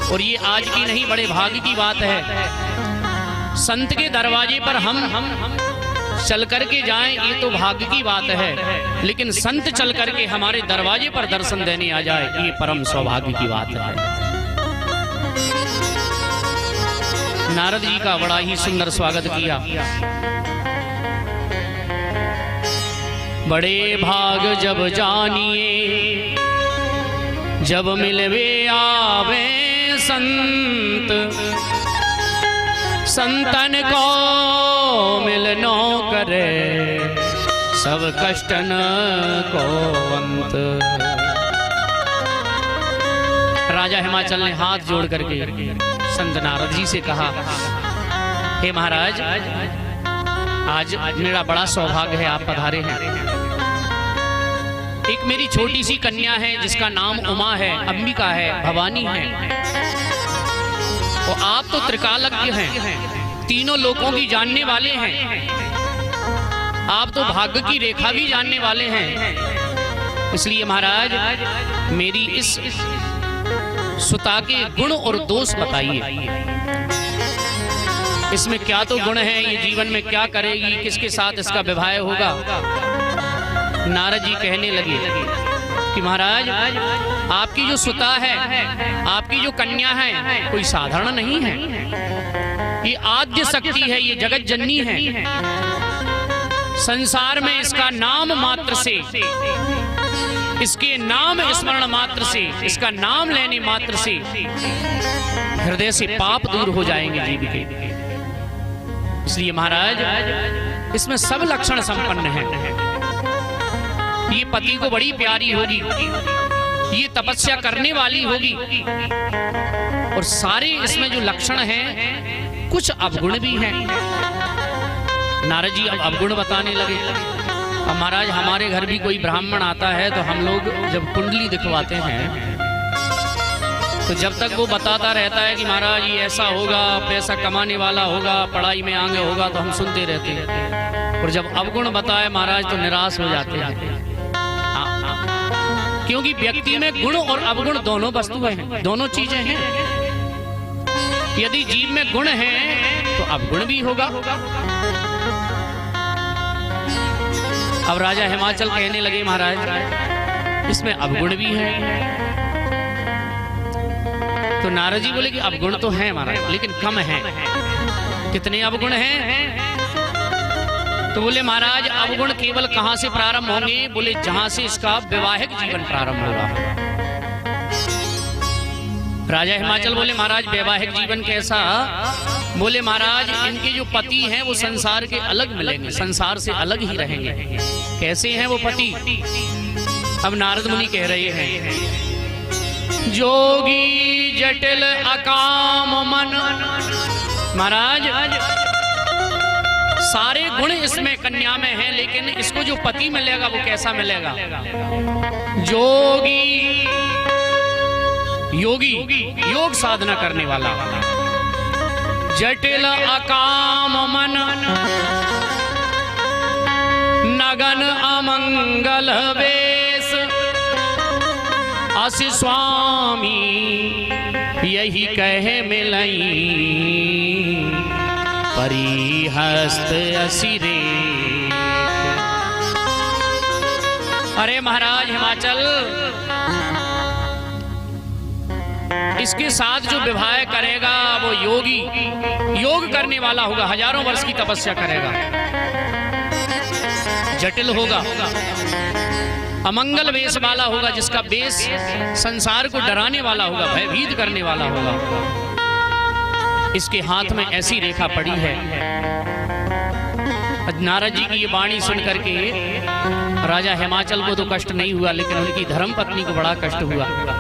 और ये आज की नहीं, बड़े भाग्य की बात है। संत के दरवाजे पर हम चल करके जाएं, ये तो भाग्य की बात है, लेकिन संत चल करके हमारे दरवाजे पर दर्शन देने आ जाए, ये परम सौभाग्य की बात है। नारद जी का बड़ा ही सुंदर स्वागत किया। बड़े भाग जब जानिए, जब मिलवे आवे संत, संतन को मिलनो करे, सब कष्टन को अंत। राजा हिमाचल ने हाथ जोड़ करके संत नारद जी से कहा, हे महाराज, आज मेरा बड़ा सौभाग्य है, आप पधारे हैं। एक मेरी छोटी सी कन्या है जिसका नाम उमा है, अंबिका है, भवानी है। तो आप तो त्रिकालज्ञ हैं, तीनों लोकों की जानने वाले हैं, आप तो भाग्य की रेखा भी जानने वाले हैं। इसलिए महाराज, मेरी इस सुता के गुण और दोष बताइए, इसमें क्या तो गुण है, ये जीवन में क्या करेगी, किसके साथ इसका विवाह होगा। नारद जी कहने लगे कि महाराज, आपकी जो सुता है, आपकी जो कन्या है, कोई साधारण नहीं है, ये आद्य शक्ति है, ये जगत जननी है। संसार में इसका नाम मात्र से, इसके नाम स्मरण मात्र से, इसका नाम लेने मात्र से हृदय से पाप दूर हो जाएंगे जीव के। इसलिए महाराज, इसमें सब लक्षण संपन्न हैं। ये पति को बड़ी प्यारी होगी, ये तपस्या करने वाली होगी, और सारे इसमें जो लक्षण हैं, कुछ अवगुण भी हैं। नारद जी अब अवगुण बताने लगे। अब महाराज, हमारे घर भी कोई ब्राह्मण आता है तो हम लोग जब कुंडली दिखवाते हैं, तो जब तक वो बताता रहता है कि महाराज ये ऐसा होगा, पैसा कमाने वाला होगा, पढ़ाई में आगे होगा, तो हम सुनते रहते हैं। और जब अवगुण बताए महाराज तो निराश हो जाते हैं। क्योंकि व्यक्ति में गुण और अवगुण दोनों वस्तुएं हैं, दोनों चीजें हैं। यदि जीव में गुण है तो अवगुण भी होगा। अब राजा हिमाचल कहने लगे, महाराज, इसमें अवगुण भी है। तो नारद जी बोले कि अवगुण तो है महाराज, लेकिन कम है। कितने अवगुण हैं? तो बोले महाराज, अवगुण केवल कहां से प्रारंभ होंगे? बोले जहां से इसका वैवाहिक जीवन प्रारंभ होगा। राजा हिमाचल बोले, महाराज वैवाहिक जीवन कैसा? बोले महाराज, इनके जो पति हैं वो संसार के अलग मिलेंगे, संसार से अलग ही रहेंगे। कैसे हैं वो पति? अब नारद मुनि कह रहे हैं, जोगी जटिल अकाम मन। महाराज, सारे गुण इसमें कन्या में हैं, लेकिन इसको जो पति मिलेगा वो कैसा मिलेगा? जोगी, योगी, योग साधना करने वाला। जटिल अकाम मन, नगन अमंगल वेश, अस स्वामी यही कहे मिलई, परिहस्त असिरे। अरे महाराज हिमाचल, इसके साथ जो विवाह करेगा वो योगी, योग करने वाला होगा, हजारों वर्ष की तपस्या करेगा। जटिल होगा, अमंगल वेश वाला होगा, जिसका वेश संसार को डराने वाला होगा, भयभीत करने वाला होगा। इसके हाथ में ऐसी रेखा पड़ी है। नारद जी की ये वाणी सुन करके राजा हिमाचल को तो कष्ट नहीं हुआ, लेकिन उनकी धर्मपत्नी को बड़ा कष्ट हुआ।